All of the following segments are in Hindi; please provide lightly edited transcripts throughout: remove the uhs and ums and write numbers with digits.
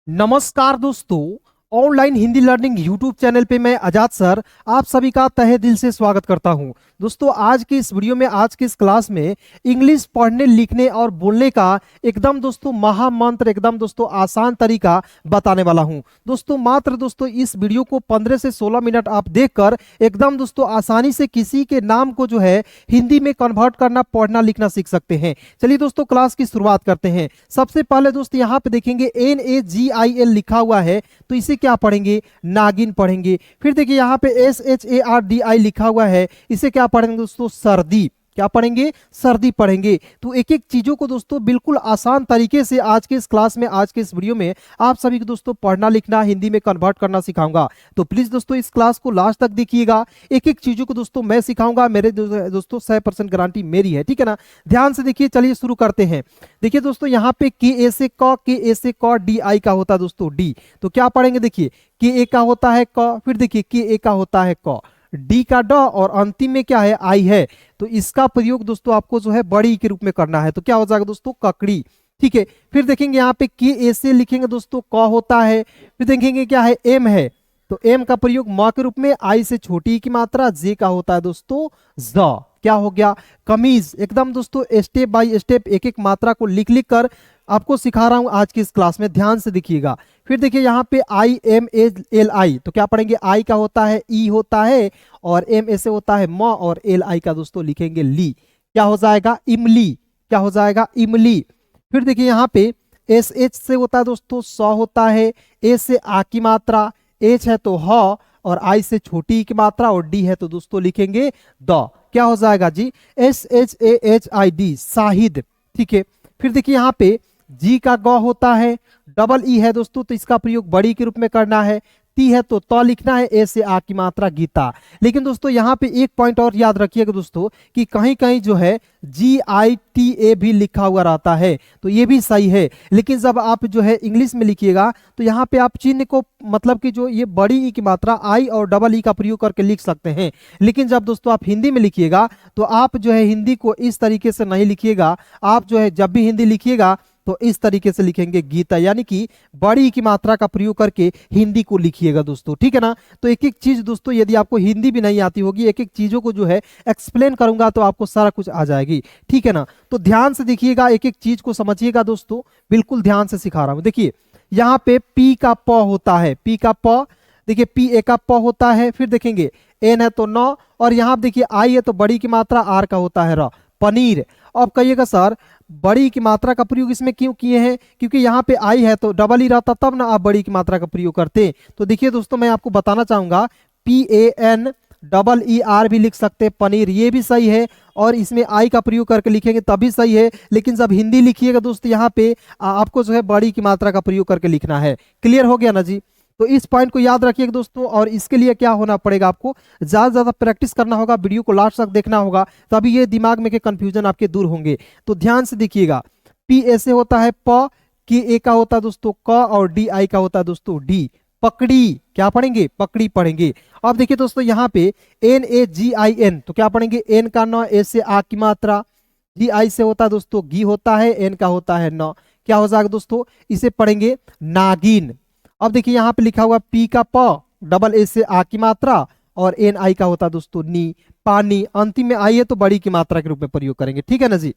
नमस्कार दोस्तों। Online Hindi learning YouTube channel पे मैं आजाद सर आप सभी का तहे दिल से स्वागत करता हूं। दोस्तों आज की इस वीडियो में आज की इस क्लास में इंग्लिश पढ़ने लिखने और बोलने का एकदम दोस्तों महामंत्र एकदम दोस्तों आसान तरीका बताने वाला हूं। दोस्तों मात्र दोस्तों इस वीडियो को 15 से 16 मिनट आप देखकर एकदम दोस्तों आसानी से किसी के नाम को जो है हिंदी में कन्वर्ट करना पढ़ना लिखना सीख सकते हैं। चलिए दोस्तों क्लास की शुरुआत करते हैं। सबसे पहले दोस्तों यहाँ पे देखेंगे NAGIL लिखा हुआ है तो इसे क्या पढ़ेंगे? नागिन पढ़ेंगे। फिर देखिए यहाँ पे SHARDI लिखा हुआ है, इसे क्या पढ़ेंगे दोस्तों? सर्दी। क्या पढ़ेंगे? सर्दी पढ़ेंगे। तो एक एक चीजों को दोस्तों बिल्कुल आसान तरीके से आज के इस क्लास में आज के इस वीडियो में आप सभी को दोस्तों पढ़ना लिखना हिंदी में कन्वर्ट करना सिखाऊंगा। तो प्लीज दोस्तों इस क्लास को लास्ट तक देखिएगा। एक एक चीजों को दोस्तों मैं सिखाऊंगा, मेरे दोस्तों 100% गारंटी मेरी है, ठीक है ना? ध्यान से देखिए। चलिए शुरू करते हैं। देखिए दोस्तों यहाँ पे के से क DI का होता है दोस्तों डी। तो क्या पढ़ेंगे? देखिए के का होता है क, फिर देखिए के का होता है क, डी का ड और अंतिम में क्या है? आई है। तो इसका प्रयोग दोस्तों आपको जो है बड़ी के रूप में करना है। तो क्या हो जाएगा दोस्तों? ककड़ी। ठीक है। फिर देखेंगे यहाँ पे के से लिखेंगे दोस्तों क होता है। फिर देखेंगे क्या है? एम है। तो एम का प्रयोग म के रूप में, आई से छोटी की मात्रा, जे का होता है दोस्तों ज। क्या हो गया? कमीज। एकदम दोस्तों स्टेप बाय स्टेप एक एक मात्रा को लिख लिख कर आपको सिखा रहा हूं आज की इस क्लास में, ध्यान से देखिएगा। फिर देखिए यहाँ पे IMALI, तो क्या पढ़ेंगे? आई का होता है ई होता है और एम ऐसे होता है म और LI का दोस्तों लिखेंगे ली। क्या हो जाएगा? इमली। क्या हो जाएगा? इमली। फिर देखिए यहाँ पे SH से होता है दोस्तों स होता है, ए से आ की मात्रा, एच है तो ह और आई से छोटी की मात्रा और डी है तो दोस्तों लिखेंगे द। क्या हो जाएगा जी? SHAHID, शाहिद। ठीक है। फिर देखिए यहाँ पे जी का ग होता है, डबल ई है दोस्तों तो इसका प्रयोग बड़ी के रूप में करना है, ती है तो त लिखना है, ए से आ की मात्रा गीता। लेकिन दोस्तों यहाँ पे एक पॉइंट और याद रखिएगा दोस्तों कि कहीं कहीं जो है GITA भी लिखा हुआ रहता है, तो ये भी सही है। लेकिन जब आप जो है इंग्लिश में लिखिएगा तो यहाँ पे आप चिन्ह को मतलब कि जो ये बड़ी ई की मात्रा आई और डबल ई का प्रयोग करके लिख सकते हैं। लेकिन जब दोस्तों आप हिंदी में लिखिएगा तो आप जो है हिंदी को इस तरीके से नहीं लिखिएगा। आप जो है जब भी हिंदी लिखिएगा तो इस तरीके से लिखेंगे गीता, यानी कि बड़ी की मात्रा का प्रयोग करके हिंदी को लिखिएगा दोस्तों, ठीक है ना? तो एक एक चीज दोस्तों यदि आपको हिंदी भी नहीं आती होगी, एक एक चीजों को जो है एक्सप्लेन करूंगा तो आपको सारा कुछ आ जाएगी, ठीक है ना? तो ध्यान से देखिएगा, एक एक चीज को समझिएगा दोस्तों, बिल्कुल ध्यान से सिखा रहा हूं। देखिए यहाँ पे पी का प होता है, पी का प, देखिए पी ए का प होता है। फिर देखेंगे एन है तो नौ और यहाँ देखिए आई है तो बड़ी की मात्रा, आर का होता है र, पनीर। अब कहिएगा सर बड़ी की मात्रा का प्रयोग इसमें क्यों किए हैं? क्योंकि यहाँ पे आई है तो डबल ही रहता तब ना आप बड़ी की मात्रा का प्रयोग करते। तो देखिए दोस्तों मैं आपको बताना चाहूंगा PAN भी लिख सकते, पनीर, ये भी सही है। और इसमें आई का प्रयोग करके लिखेंगे तभी सही है। लेकिन जब हिंदी लिखिएगा दोस्तों यहाँ पे आपको जो है बड़ी की मात्रा का प्रयोग करके लिखना है। क्लियर हो गया ना जी? तो इस पॉइंट को याद रखिएगा दोस्तों। और इसके लिए क्या होना पड़ेगा? आपको ज्यादा ज्यादा प्रैक्टिस करना होगा, वीडियो को लास्ट तक देखना होगा, तभी ये दिमाग में के कंफ्यूजन आपके दूर होंगे। तो ध्यान से देखिएगा, पी ऐसे होता है प, के ए का होता है दोस्तों क और डी आई का होता है दोस्तों डी। पकड़ी। क्या पढ़ेंगे? पकड़ी पढ़ेंगे। अब देखिए दोस्तों यहाँ पे NAGIN, तो क्या पढ़ेंगे? एन का न, ए से आ की मात्रा, जी आई से होता है दोस्तों घी होता है, एन का होता है न। क्या हो जाएगा दोस्तों? इसे पढ़ेंगे नागिन। अब देखिए यहाँ पे लिखा हुआ पी का प, डबल ए से आ की मात्रा और एन आई का होता है दोस्तों नी, पानी। अंतिम में आई है तो बड़ी की मात्रा के रूप में प्रयोग करेंगे, ठीक है ना जी?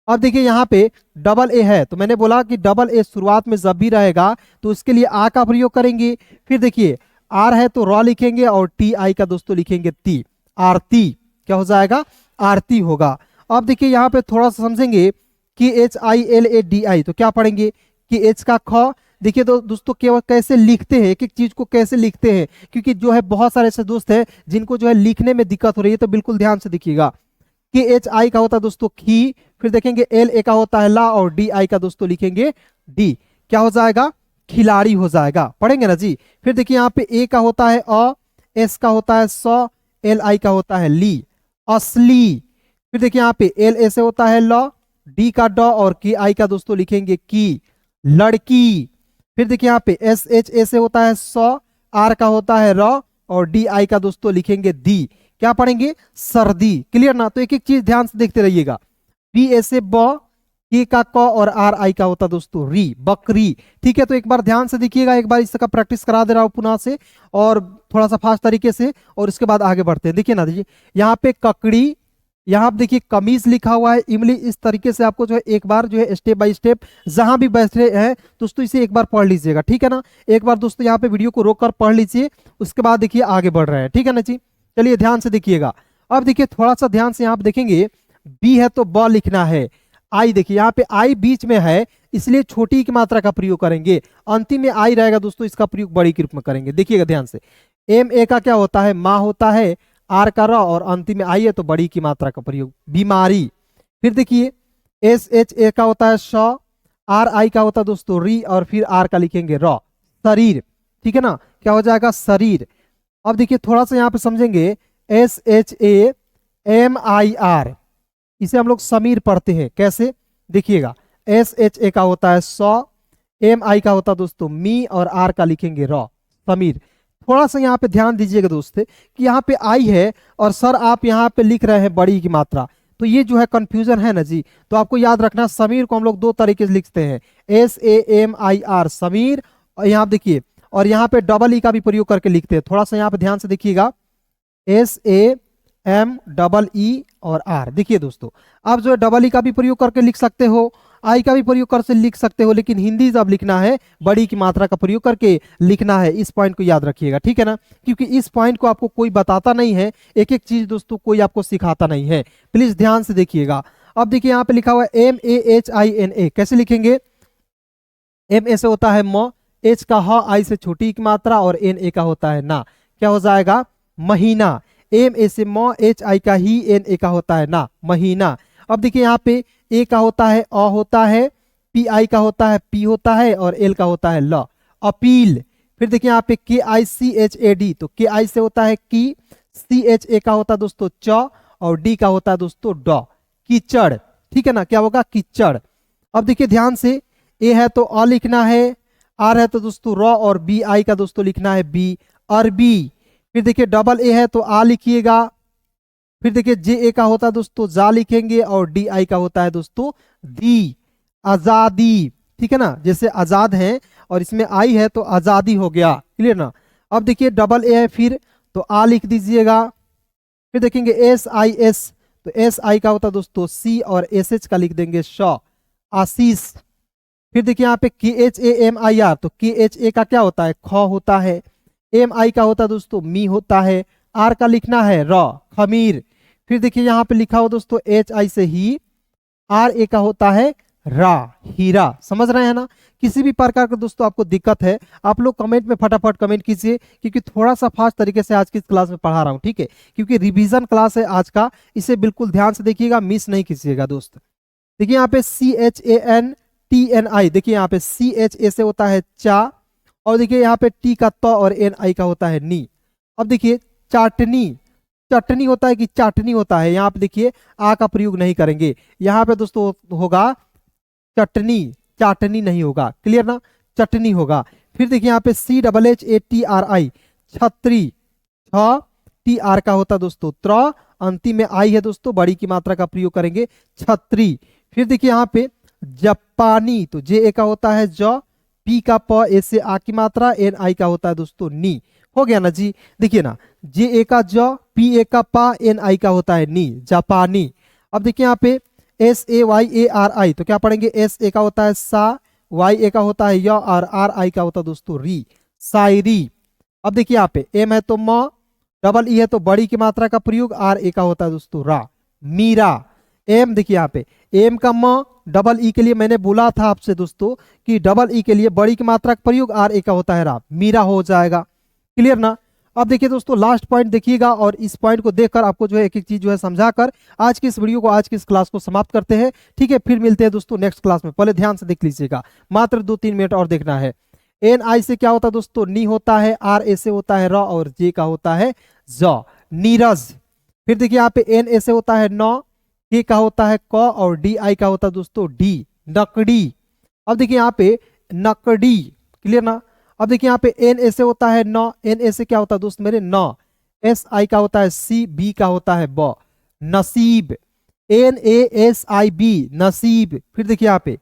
अब देखिए यहाँ पे डबल ए है तो मैंने बोला कि डबल ए शुरुआत में जब भी रहेगा तो इसके लिए आ का प्रयोग करेंगे। फिर देखिए आर है तो र लिखेंगे और टी आई का दोस्तों लिखेंगे ती, आरती। क्या हो जाएगा? आरती होगा। अब देखिए यहाँ पे थोड़ा सा समझेंगे कि HILADI, तो क्या पढ़ेंगे? कि एच का ख। देखिए दोस्तों केवल कैसे लिखते हैं, एक एक चीज को कैसे लिखते हैं, क्योंकि जो है बहुत सारे ऐसे दोस्त हैं जिनको जो है लिखने में दिक्कत हो रही है, तो बिल्कुल ध्यान से देखिएगा। कि HI का होता है दोस्तों खी, फिर देखेंगे LA का होता है ला और DI का दोस्तों लिखेंगे डी। क्या हो जाएगा? खिलाड़ी हो जाएगा। पढ़ेंगे ना जी? फिर देखिए यहाँ पे ए का होता है अ, एस का होता है स, LI का होता है ली, असली। फिर देखिए यहाँ पे LA से होता है ल, डी का ड और KI का दोस्तों लिखेंगे की, लड़की। फिर देखिए यहाँ पे SHA से होता है स, आर का होता है र और DI का दोस्तों लिखेंगे दी। क्या पढ़ेंगे? सर्दी। क्लियर ना? तो एक एक चीज ध्यान से देखते रहिएगा। बी ऐसे ब, के का क और आर आई का होता है दोस्तों री, बकरी। ठीक है, तो एक बार ध्यान से देखिएगा, एक बार इसका प्रैक्टिस करा दे रहा हूं पुनः से और थोड़ा सा फास्ट तरीके से, और इसके बाद आगे बढ़ते हैं। देखिए ना, देखिए यहाँ पे ककड़ी, यहाँ पे देखिए कमीज लिखा हुआ है, इमली। इस तरीके से आपको जो है एक बार जो है स्टेप बाय स्टेप जहां भी बैठे हैं दोस्तों इसे एक बार पढ़ लीजिएगा। ठीक है ना, एक बार दोस्तों यहाँ पे वीडियो को रोक कर पढ़ लीजिए, उसके बाद देखिए आगे बढ़ रहे हैं। ठीक है ना जी, चलिए ध्यान से देखिएगा। अब देखिए थोड़ा सा ध्यान से यहाँ पे देखेंगे, बी है तो ब लिखना है। आई देखिए यहाँ पे आई बीच में है, इसलिए छोटी की मात्रा का प्रयोग करेंगे। अंतिम में आई रहेगा दोस्तों, इसका प्रयोग बड़ी के रूप में करेंगे। देखिएगा ध्यान से, एम ए का क्या होता है, माँ होता है, आर का र, और अंतिम में आई है तो बड़ी की मात्रा का प्रयोग, बीमारी। फिर देखिए एस एच ए का होता है श, आर आई का होता है दोस्तों री, और फिर आर का लिखेंगे र, शरीर। ठीक है ना, क्या हो जाएगा, शरीर। अब देखिए थोड़ा सा यहाँ पे समझेंगे, S H A M I R, इसे हम लोग समीर पढ़ते हैं। कैसे, देखिएगा एस एच ए का होता है सौ, एम आई का होता है दोस्तों मी, और आर का लिखेंगे र, समीर। थोड़ा सा यहाँ पे ध्यान दीजिएगा दोस्त कि यहाँ पे आई है और सर आप यहाँ पे लिख रहे हैं बड़ी की मात्रा, तो ये जो है कंफ्यूजन है ना जी। तो आपको याद रखना, समीर को हम लोग दो तरीके से लिखते हैं, S A M I R Samir, और यहाँ देखिए, और यहाँ पे डबल ई का भी प्रयोग करके लिखते हैं। थोड़ा सा यहाँ पे ध्यान से देखिएगा, S A M double E और आर। देखिए दोस्तों, आप जो है डबल ई का भी प्रयोग करके लिख सकते हो, आई का भी प्रयोग करके लिख सकते हो, लेकिन हिंदी जब लिखना है बड़ी की मात्रा का प्रयोग करके लिखना है। इस पॉइंट को याद रखिएगा। ठीक है ना, क्योंकि इस पॉइंट को आपको कोई बताता नहीं है, एक एक चीज दोस्तों कोई आपको सिखाता नहीं है। प्लीज ध्यान से देखिएगा। अब देखिए यहाँ पे लिखा हुआ है M A H I N A, कैसे लिखेंगे, एम ए से होता है म, एच का ह, आई से छोटी की मात्रा, और एन ए का होता है ना, क्या हो जाएगा, महीना। एम ए से म, एच आई का ही, एन ए का होता है ना, महीना। अब देखिए यहाँ पे ए का होता है अ होता है, पी आई का होता है पी होता है, और एल का होता है ल, अपील। फिर देखिए यहाँ पे के आई सी एच ए डी, तो के आई से होता है की, सी एच ए का होता है दोस्तों च, और डी का होता है दोस्तों ड, कीचड़। ठीक है ना, क्या होगा, कीचड़। अब देखिए ध्यान से, ए है तो अ लिखना है, आर है तो दोस्तों र, और बी आई का दोस्तों लिखना है बी, अरबी। फिर देखिए डबल ए है तो आ लिखिएगा, फिर देखिए जे ए का होता है दोस्तों जा लिखेंगे, और डी आई का होता है दोस्तों दी, आजादी। ठीक है ना, जैसे आजाद है और इसमें आई है तो आजादी हो गया। क्लियर ना। अब देखिए डबल ए है फिर तो आ लिख दीजिएगा, फिर देखेंगे एस आई एस, तो एस आई का होता है दोस्तों सी, और एस एच का लिख देंगे श, आशीष। फिर देखिए यहाँ पे K H A M I R, तो के एच ए का क्या होता है, ख होता है, एम आई का होता है दोस्तों मी होता है, आर का लिखना है र, खमीर। फिर देखिए यहाँ पे लिखा हो दोस्तों एच आई से ही, आर ए का होता है रा, हीरा। समझ रहे हैं ना। किसी भी प्रकार का दोस्तों आपको दिक्कत है, आप लोग कमेंट में फटाफट कमेंट कीजिए, क्योंकि थोड़ा सा फास्ट तरीके से आज की क्लास में पढ़ा रहा हूँ। ठीक है, क्योंकि रिवीजन क्लास है आज का, इसे बिल्कुल ध्यान से देखिएगा, मिस नहीं कीजिएगा दोस्त। देखिए यहाँ पे C H A N T N I, देखिए यहाँ पे सी एच ए से होता है चा, और देखिए यहाँ पे टी का त, और एन आई का होता है नी। अब देखिए चाटनी, चटनी होता है कि चाटनी होता है, यहाँ पे देखिए आ का प्रयोग नहीं करेंगे, यहाँ पे दोस्तों होगा चटनी, चाटनी नहीं होगा। क्लियर ना, चटनी होगा। फिर देखिए यहाँ पे C double H A T R I, छतरी, छ, टी आर का होता है दोस्तों त्र, अंतिम में आई है दोस्तों बड़ी की मात्रा का प्रयोग करेंगे, छतरी। फिर देखिए यहाँ पे जापानी, तो जे ए का होता है ज, पी का प, ए से आ की मात्रा, एन आई का होता है दोस्तों नी। हो गया ना जी। देखिए ना, जे ए का ज, पी ए का पा, एन आई का होता है नी, जापानी। अब देखिए यहाँ पे S A Y A R I, तो क्या पढ़ेंगे, एस ए का होता है सा, वाई ए का होता है य, और आर आई का होता है दोस्तों री, शायरी। अब देखिए यहाँ पे एम है तो म, डबल ई है तो बड़ी की मात्रा का प्रयोग, आर ए का होता है दोस्तों रा, मीरा। एम देखिए यहाँ पे एम का म, डबल ई के लिए मैंने बोला था आपसे दोस्तों कि डबल ई के लिए बड़ी की मात्रा का प्रयोग, आर ए का होता है रा, मीरा हो जाएगा। क्लियर ना। अब देखिए दोस्तों लास्ट पॉइंट देखिएगा, और इस पॉइंट को देखकर आपको जो है एक एक चीज जो है समझाकर आज की इस वीडियो को, आज की इस क्लास को समाप्त करते हैं। ठीक है, फिर मिलते हैं दोस्तों नेक्स्ट क्लास में। पहले ध्यान से देख लीजिएगा, मात्र 2-3 मिनट और देखना है। एन आई से क्या होता है दोस्तों, नी होता है, आर ए से होता है र, और जे का होता है ज, नीरज। फिर देखिए यहाँ पे एन ए से होता है न, के का होता है क, और डी आई का होता है दोस्तों डी, नकड़ी। अब देखिए यहाँ पे नकड़ी। क्लियर ना। अब देखिए यहाँ पे एन ए से होता है न, एन ए से क्या होता है दोस्त मेरे न, एस आई का होता है सी, बी का होता है ब, नसीब। NASIB नसीब। फिर देखिए यहाँ पे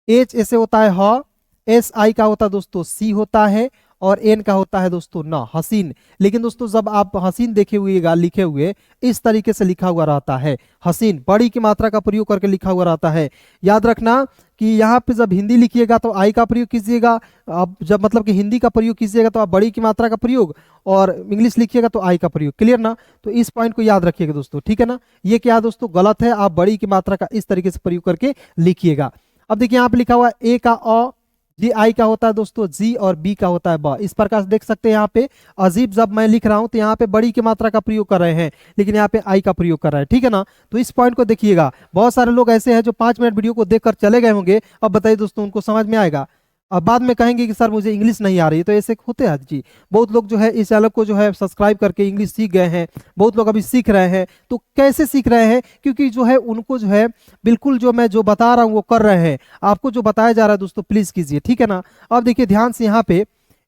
H ऐसे होता है ह, SI का होता है दोस्तों सी होता है, और एन का होता है दोस्तों ना, हसीन। लेकिन दोस्तों जब आप हसीन देखे हुए लिखे हुए इस तरीके से लिखा हुआ रहता है, हसीन बड़ी की मात्रा का प्रयोग करके लिखा हुआ रहता है। याद रखना कि यहाँ पे जब हिंदी लिखिएगा तो आई का प्रयोग कीजिएगा, अब जब मतलब कि हिंदी का प्रयोग कीजिएगा तो आप बड़ी की मात्रा का प्रयोग, और इंग्लिश लिखिएगा तो आई का प्रयोग। क्लियर ना? तो इस पॉइंट को याद रखिएगा दोस्तों, ठीक है ना। ये क्या है दोस्तों, गलत है, आप बड़ी की मात्रा का इस तरीके से प्रयोग करके लिखिएगा। अब देखिए यहाँ पे लिखा हुआ ए का अ, जी आई का होता है दोस्तों जी, और बी का होता है ब। इस प्रकार से देख सकते हैं यहाँ पे अजीब जब मैं लिख रहा हूं तो यहाँ पे बड़ी की मात्रा का प्रयोग कर रहे हैं, लेकिन यहाँ पे आई का प्रयोग कर रहे हैं, ठीक है ना। तो इस पॉइंट को देखिएगा। बहुत सारे लोग ऐसे हैं जो 5 मिनट वीडियो को देखकर चले गए होंगे, अब बताइए दोस्तों उनको समझ में आएगा? अब बाद में कहेंगे कि सर मुझे इंग्लिश नहीं आ रही, तो ऐसे होते हैं जी। बहुत लोग जो है इस चैनल को जो है सब्सक्राइब करके इंग्लिश सीख गए हैं, बहुत लोग अभी सीख रहे हैं। तो कैसे सीख रहे हैं? क्योंकि जो है उनको जो है बिल्कुल जो मैं जो बता रहा हूँ वो कर रहे हैं। आपको जो बताया जा रहा है दोस्तों प्लीज कीजिए, ठीक है ना। अब देखिए ध्यान से, यहाँ पे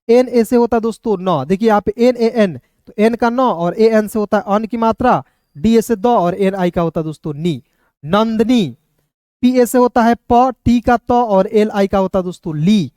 एन ए से होता है दोस्तों नौ। देखिए यहाँ पे एन ए एन, तो एन का नौ, और ए एन से होता है अन की मात्रा, डी ए से दो, और एन आई का होता है दोस्तों नी, नंदनी। पी ए से होता है प, टी का तो, और एल आई का होता है दोस्तों ली,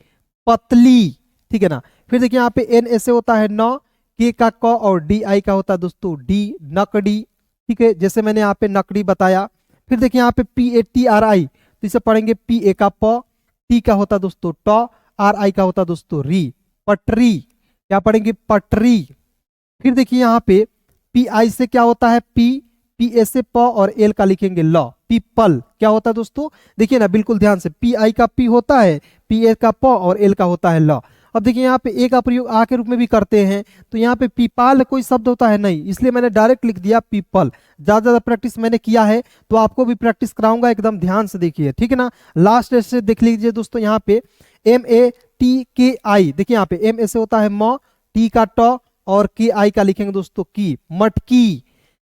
पतली, ठीक है ना। फिर देखिए यहाँ पे एन ए से होता है नौ, के का क, और डी आई का होता है दोस्तों डी, नकड़ी, ठीक है, जैसे मैंने यहाँ पे नकड़ी बताया। फिर देखिए यहाँ पे P A T R I, तो इसे पढ़ेंगे पी ए का प, टी का होता दोस्तों ट, आर आई का होता दोस्तों री, पटरी। क्या पढ़ेंगे? पटरी। फिर देखिए यहाँ पे पी आई से क्या होता है पी, पी ए से प, और एल का लिखेंगे ल, पीपल। क्या होता है दोस्तों? देखिए ना बिल्कुल ध्यान से, पी आई का पी होता है, पी ए का प, और एल का होता है ल। अब देखिए यहाँ पे ए का प्रयोग आ के रूप में भी करते हैं, तो यहाँ पे पीपाल कोई शब्द होता है नहीं, इसलिए मैंने डायरेक्ट लिख दिया पीपल। ज्यादा ज्यादा प्रैक्टिस मैंने किया है, तो आपको भी प्रैक्टिस कराऊंगा, एकदम ध्यान से देखिए, ठीक है ना। लास्ट से देख लीजिए दोस्तों, यहाँ पे एम ए टी के आई, देखिए यहाँ पे एम ए से होता है म, टी का ट, और के आई का लिखेंगे दोस्तों की, मटकी।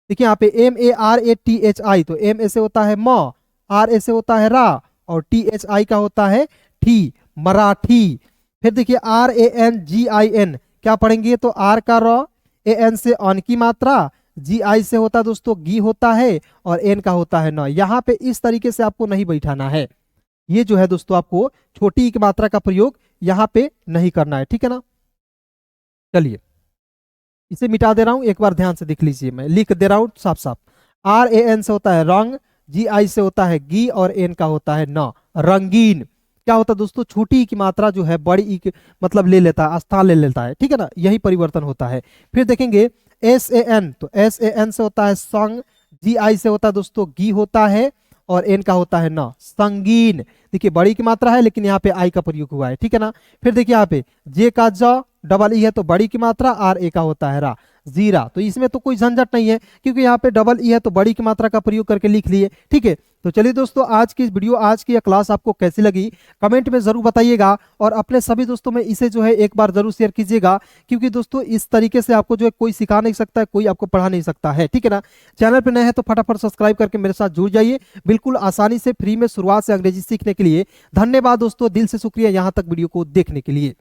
देखिए यहाँ पे M A R A T H I, तो एम ए से होता है म, आर ए से होता है रा, और टी एच आई का होता है ठी, मराठी। फिर देखिए R A N G I N, क्या पढ़ेंगे? तो आर का र, ए एन से अन की मात्रा, जी आई से होता दोस्तों गी होता है, और एन का होता है न। यहाँ पे इस तरीके से आपको नहीं बैठाना है, ये जो है दोस्तों आपको छोटी की मात्रा का प्रयोग यहाँ पे नहीं करना है, ठीक है ना। चलिए इसे मिटा दे रहा हूं, एक बार ध्यान से देख लीजिए, मैं लिख दे रहा हूं साफ साफ। आर ए एन से होता है रंग, जी आई से होता है गी, और एन का होता है न, रंगीन। क्या होता है दोस्तों? छोटी की मात्रा जो है बड़ी ई मतलब ले लेता है, स्थान ले लेता है, ठीक है ना, यही परिवर्तन होता है। फिर देखेंगे एस ए एन, तो एस ए एन से होता है संग, जी आई से होता है दोस्तों गी होता है, और एन का होता है न, संगीन। देखिए बड़ी की मात्रा है, लेकिन यहाँ पे आई का प्रयोग हुआ है, ठीक है ना। फिर देखिए यहाँ पे जे का ज, डबल ई है तो बड़ी की मात्रा, आर ए का होता है रा, जीरा। तो इसमें तो कोई झंझट नहीं है, क्योंकि यहाँ पे डबल ई है तो बड़ी की मात्रा का प्रयोग करके लिख लिए, ठीक है। तो चलिए दोस्तों, आज की वीडियो, आज की यह क्लास आपको कैसी लगी कमेंट में जरूर बताइएगा, और अपने सभी दोस्तों में इसे जो है एक बार जरूर शेयर कीजिएगा, क्योंकि दोस्तों इस तरीके से आपको जो है कोई सिखा नहीं सकता है, कोई आपको पढ़ा नहीं सकता है, ठीक है ना। चैनल पर नए हैं तो फटाफट सब्सक्राइब करके मेरे साथ जुड़ जाइए, बिल्कुल आसानी से फ्री में शुरुआत से अंग्रेजी सीखने के लिए। धन्यवाद दोस्तों, दिल से शुक्रिया यहाँ तक वीडियो को देखने के लिए।